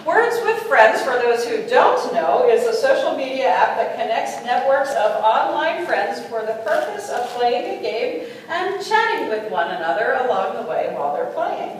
Words with Friends, for those who don't know, is a social media app that connects networks of online friends for the purpose of playing a game and chatting with one another along the way while they're playing.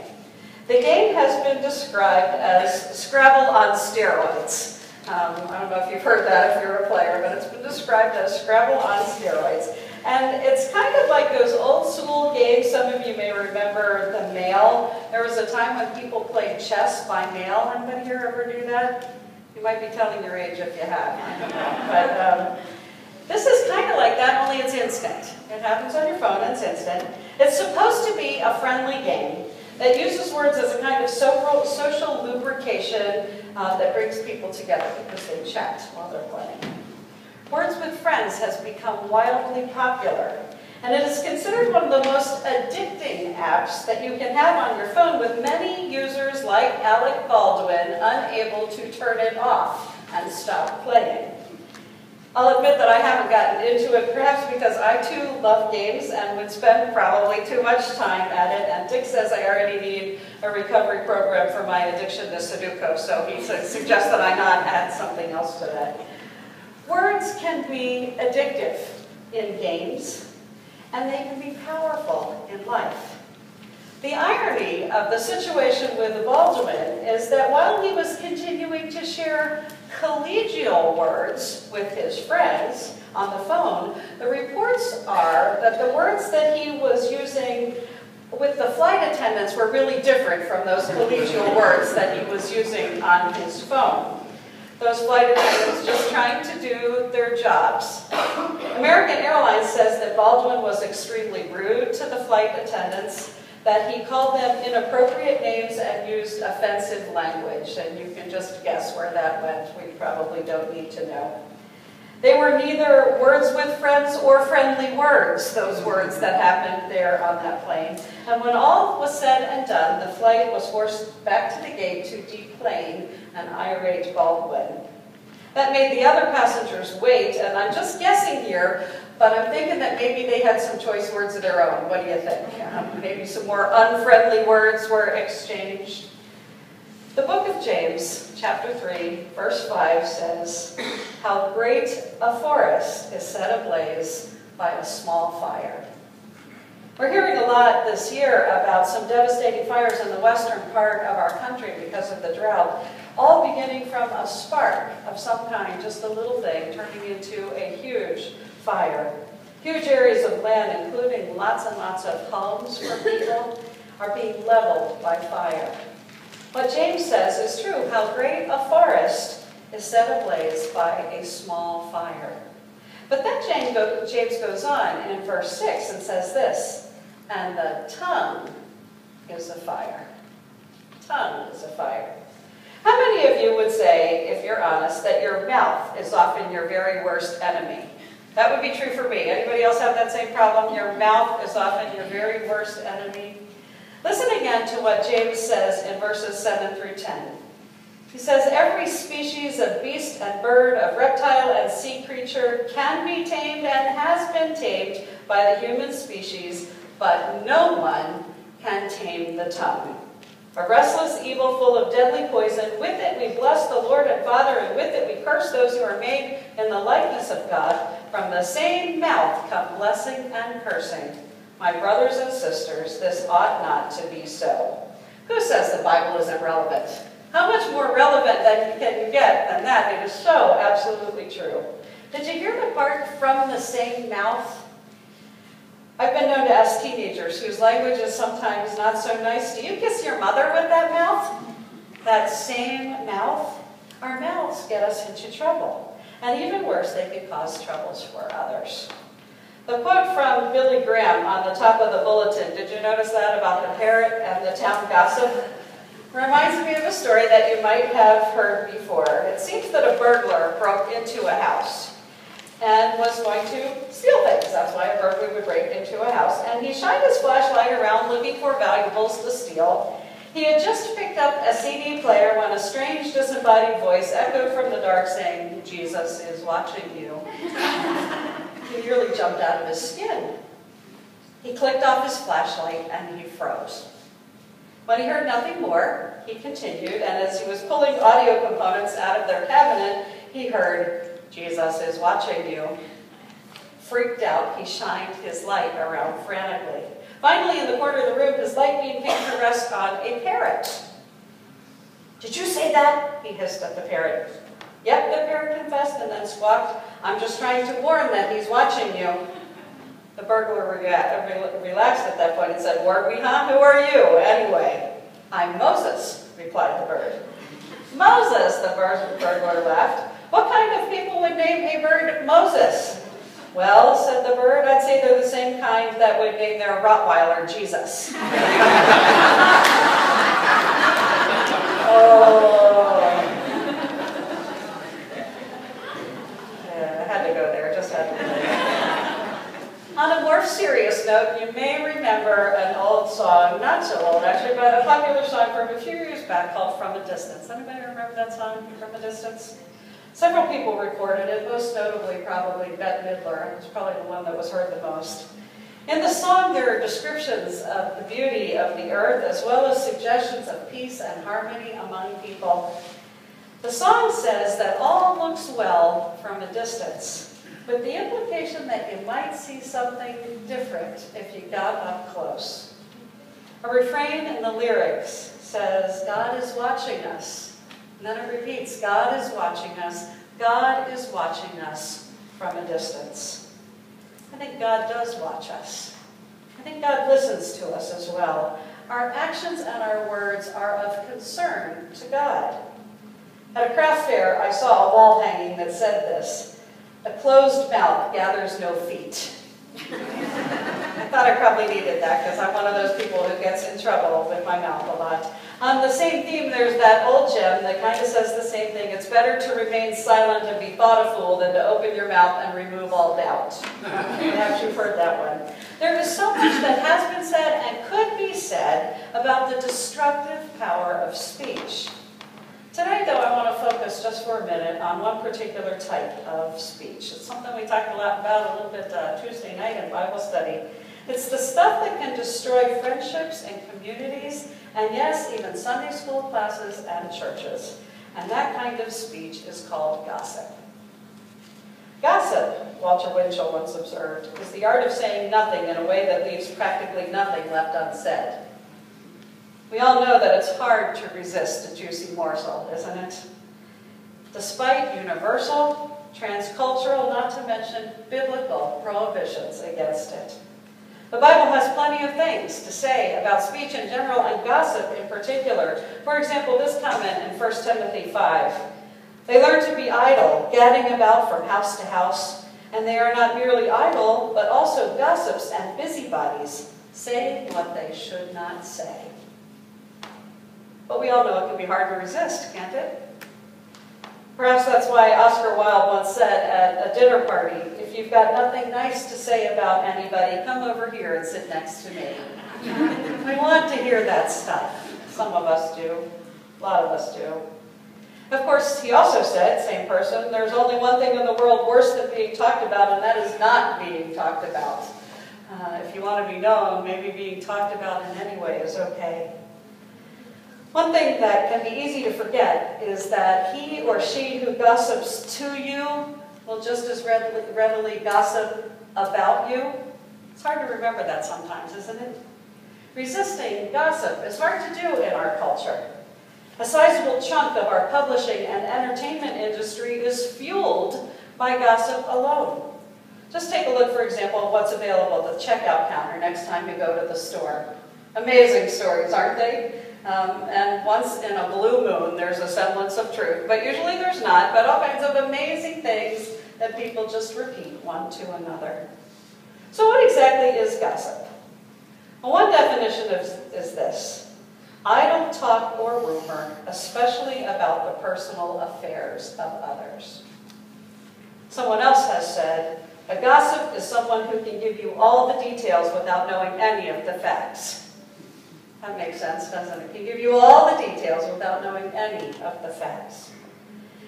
The game has been described as Scrabble on steroids. I don't know if you've heard that if you're a player, but it's been described as Scrabble on steroids. And it's kind of like those old school games. Some of you may remember the mail. There was a time when people played chess by mail. Anybody here ever do that? You might be telling your age if you have. I don't know. But this is kind of like that, only it's instant. It happens on your phone, it's instant. It's supposed to be a friendly game that uses words as a kind of social lubrication that brings people together because they chat while they're playing. Words with Friends has become wildly popular, and it is considered one of the most addicting apps that you can have on your phone, with many users like Alec Baldwin unable to turn it off and stop playing. I'll admit that I haven't gotten into it, perhaps because I too love games and would spend probably too much time at it, and Dick says I already need a recovery program for my addiction to Sudoku, so he suggests that I not add something else to that. Words can be addictive in games, and they can be powerful in life. The irony of the situation with Baldwin is that while he was continuing to share collegial words with his friends on the phone, the reports are that the words that he was using with the flight attendants were really different from those collegial words that he was using on his phone. Those flight attendants just trying to do their jobs. American Airlines says that Baldwin was extremely rude to the flight attendants, that he called them inappropriate names and used offensive language, and you can just guess where that went. We probably don't need to know. They were neither words with friends or friendly words, those words that happened there on that plane. And when all was said and done, the flight was forced back to the gate to deplane an irate Baldwin. That made the other passengers wait, and I'm just guessing here, but I'm thinking that maybe they had some choice words of their own. What do you think? Maybe some more unfriendly words were exchanged. The book of James, chapter 3, verse 5 says, "How great a forest is set ablaze by a small fire." We're hearing a lot this year about some devastating fires in the western part of our country because of the drought, all beginning from a spark of some kind, just a little thing, turning into a huge fire. Huge areas of land, including lots and lots of homes for people, are being leveled by fire. What James says is true. How great a forest is set ablaze by a small fire. But then James goes on in verse 6 and says this, "And the tongue is a fire." Tongue is a fire. How many of you would say, if you're honest, that your mouth is often your very worst enemy? That would be true for me. Anybody else have that same problem? Your mouth is often your very worst enemy. Listen again to what James says in verses 7 through 10. He says, "Every species of beast and bird, of reptile and sea creature can be tamed and has been tamed by the human species, but no one can tame the tongue. A restless evil full of deadly poison. With it we bless the Lord and Father, and with it we curse those who are made in the likeness of God. From the same mouth come blessing and cursing. My brothers and sisters, this ought not to be so." Who says the Bible isn't relevant? How much more relevant can you get than that? It is so absolutely true. Did you hear the part "from the same mouth"? I've been known to ask teenagers whose language is sometimes not so nice, "Do you kiss your mother with that mouth?" That same mouth? Our mouths get us into trouble. And even worse, they can cause troubles for others. The quote from Billy Graham on the top of the bulletin, did you notice that, about the parrot and the town gossip? Reminds me of a story that you might have heard before. It seems that a burglar broke into a house and was going to steal things. That's why a burglar would break into a house. And he shined his flashlight around looking for valuables to steal. He had just picked up a CD player when a strange disembodied voice echoed from the dark saying, "Jesus is watching you." He nearly jumped out of his skin. He clicked off his flashlight and he froze. When he heard nothing more, he continued, and as he was pulling audio components out of their cabinet, he heard, "Jesus is watching you." Freaked out, he shined his light around frantically. Finally, in the corner of the room, his light beam came to rest on a parrot. "Did you say that?" he hissed at the parrot. "Yep," the parrot confessed and then squawked, "I'm just trying to warn that he's watching you." The burglar relaxed at that point and said, "Were we, huh? Who are you, anyway?" "I'm Moses," replied the bird. "Moses," the burglar laughed. "What kind of people would name a bird Moses?" "Well," said the bird, "I'd say they're the same kind that would name their Rottweiler Jesus." Oh. Yeah, I had to go there, just had to go there. On a more serious note, you may remember an old song, not so old actually, but a popular song from a few years back called "From a Distance." Anybody remember that song, "From a Distance"? Several people recorded it, most notably probably Bette Midler. It was probably the one that was heard the most. In the song, there are descriptions of the beauty of the earth, as well as suggestions of peace and harmony among people. The song says that all looks well from a distance, with the implication that you might see something different if you got up close. A refrain in the lyrics says, "God is watching us." And then it repeats, "God is watching us. God is watching us from a distance." I think God does watch us. I think God listens to us as well. Our actions and our words are of concern to God. At a craft fair, I saw a wall hanging that said this, "A closed mouth gathers no feet." I thought I probably needed that because I'm one of those people who gets in trouble with my mouth a lot. On the same theme, there's that old gem that kind of says the same thing. It's better to remain silent and be thought a fool than to open your mouth and remove all doubt. Perhaps you've heard that one. There is so much that has been said and could be said about the destructive power of speech. Today, though, I want to focus just for a minute on one particular type of speech. It's something we talked a lot about a little bit Tuesday night in Bible study. It's the stuff that can destroy friendships and communities, and yes, even Sunday school classes and churches. And that kind of speech is called gossip. Gossip, Walter Winchell once observed, is the art of saying nothing in a way that leaves practically nothing left unsaid. We all know that it's hard to resist a juicy morsel, isn't it? Despite universal, transcultural, not to mention biblical prohibitions against it. The Bible has plenty of things to say about speech in general and gossip in particular. For example, this comment in 1 Timothy 5. "They learn to be idle, gadding about from house to house, and they are not merely idle, but also gossips and busybodies, saying what they should not say." But we all know it can be hard to resist, can't it? Perhaps that's why Oscar Wilde once said at a dinner party, "If you've got nothing nice to say about anybody, come over here and sit next to me." We want to hear that stuff. Some of us do. A lot of us do. Of course, he also said, same person, "There's only one thing in the world worse than being talked about, and that is not being talked about." If you want to be known, maybe being talked about in any way is okay. One thing that can be easy to forget is that he or she who gossips to you will just as readily gossip about you. It's hard to remember that sometimes, isn't it? Resisting gossip is hard to do in our culture. A sizable chunk of our publishing and entertainment industry is fueled by gossip alone. Just take a look, for example, at what's available at the checkout counter next time you go to the store. Amazing stories, aren't they? And once in a blue moon, there's a semblance of truth. But usually there's not, but all kinds of amazing things that people just repeat one to another. So what exactly is gossip? Well, one definition is this: idle talk or rumor, especially about the personal affairs of others. Someone else has said, a gossip is someone who can give you all the details without knowing any of the facts. That makes sense, doesn't it? Can give you all the details without knowing any of the facts.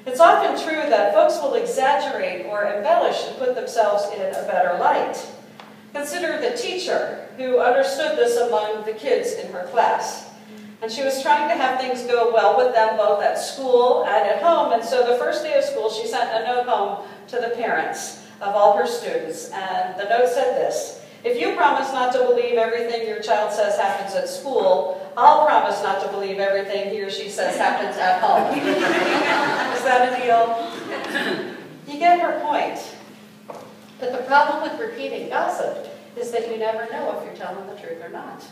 It's often true that folks will exaggerate or embellish and put themselves in a better light. Consider the teacher who understood this among the kids in her class. And she was trying to have things go well with them both at school and at home. And so the first day of school, she sent a note home to the parents of all her students. And the note said this: "If you promise not to believe everything your child says happens at school, I'll promise not to believe everything he or she says happens at home." Is that a deal? You get her point. But the problem with repeating gossip is that you never know if you're telling the truth or not.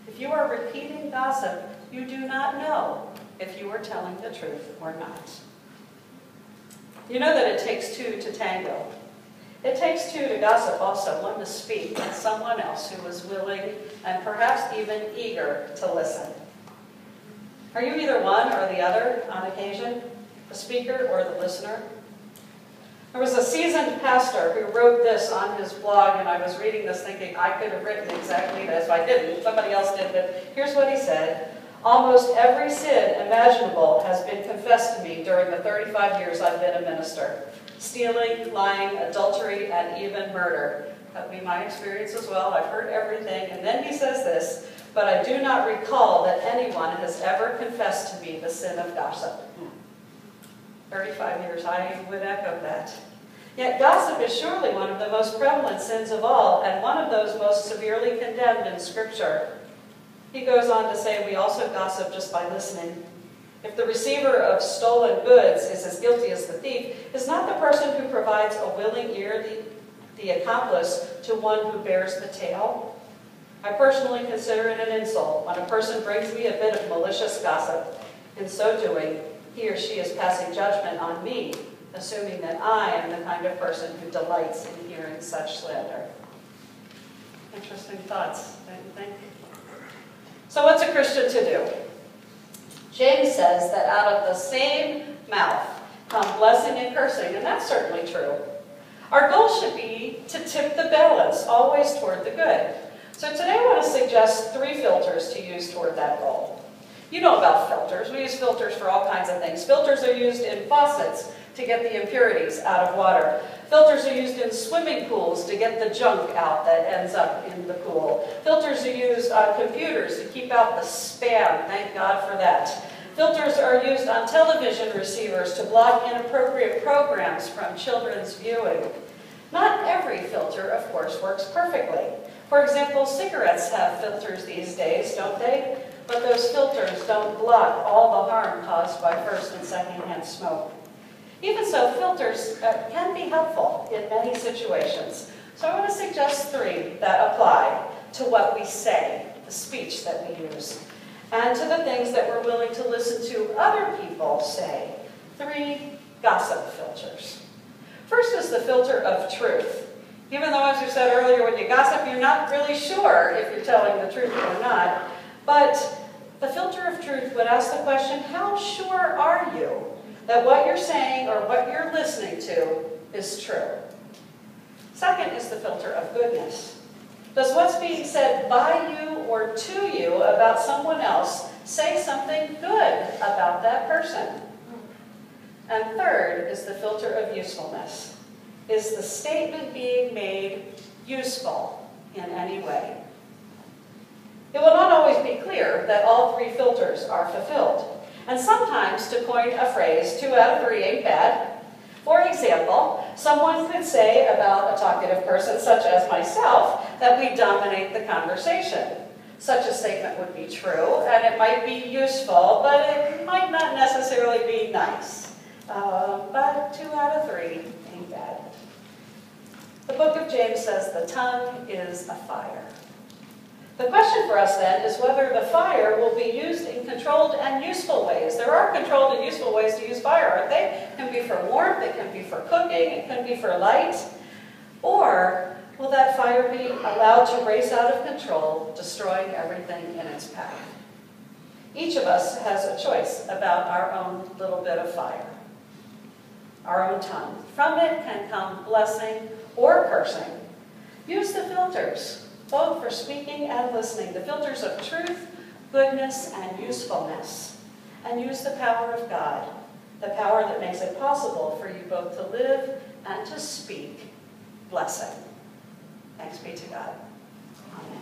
If you are repeating gossip, you do not know if you are telling the truth or not. You know that it takes two to tango. It takes two to gossip also, one to speak, and someone else who is willing and perhaps even eager to listen. Are you either one or the other on occasion, the speaker or the listener? There was a seasoned pastor who wrote this on his blog, and I was reading this thinking I could have written exactly this. I didn't, somebody else did, but here's what he said: "Almost every sin imaginable has been confessed to me during the 35 years I've been a minister. Stealing, lying, adultery, and even murder. That would be my experience as well. I've heard everything." And then he says this: "But I do not recall that anyone has ever confessed to me the sin of gossip." 35 years, I would echo that. Yet gossip is surely one of the most prevalent sins of all, and one of those most severely condemned in Scripture. He goes on to say we also gossip just by listening. If the receiver of stolen goods is as guilty as the thief, is not the person who provides a willing ear the accomplice to one who bears the tale? I personally consider it an insult when a person brings me a bit of malicious gossip. In so doing, he or she is passing judgment on me, assuming that I am the kind of person who delights in hearing such slander. Interesting thoughts, don't you think? So what's a Christian to do? James says that out of the same mouth come blessing and cursing, and that's certainly true. Our goal should be to tip the balance, always toward the good. So today I want to suggest 3 filters to use toward that goal. You know about filters. We use filters for all kinds of things. Filters are used in faucets to get the impurities out of water. Filters are used in swimming pools to get the junk out that ends up in the pool. Filters are used on computers to keep out the spam. Thank God for that. Filters are used on television receivers to block inappropriate programs from children's viewing. Not every filter, of course, works perfectly. For example, cigarettes have filters these days, don't they? But those filters don't block all the harm caused by first and second-hand smoke. Even so, filters can be helpful in many situations. So I want to suggest 3 that apply to what we say, the speech that we use, and to the things that we're willing to listen to other people say. 3 gossip filters. First is the filter of truth. Even though, as we said earlier, when you gossip, you're not really sure if you're telling the truth or not. But the filter of truth would ask the question, how sure are you that what you're saying or what you're listening to is true? Second is the filter of goodness. Does what's being said by you or to you about someone else say something good about that person? And third is the filter of usefulness. Is the statement being made useful in any way? It will not always be clear that all 3 filters are fulfilled. And sometimes, to coin a phrase, 2 out of 3 ain't bad. For example, someone could say about a talkative person, such as myself, that we dominate the conversation. Such a statement would be true, and it might be useful, but it might not necessarily be nice. But 2 out of 3 ain't bad. The book of James says the tongue is a fire. The question for us then is whether the fire will be used in controlled and useful ways. There are controlled and useful ways to use fire, aren't they? It can be for warmth, it can be for cooking, it can be for light. Or will that fire be allowed to race out of control, destroying everything in its path? Each of us has a choice about our own little bit of fire, our own tongue. From it can come blessing or cursing. Use the filters, both for speaking and listening, the filters of truth, goodness, and usefulness. And use the power of God, the power that makes it possible for you both to live and to speak blessing. Thanks be to God. Amen.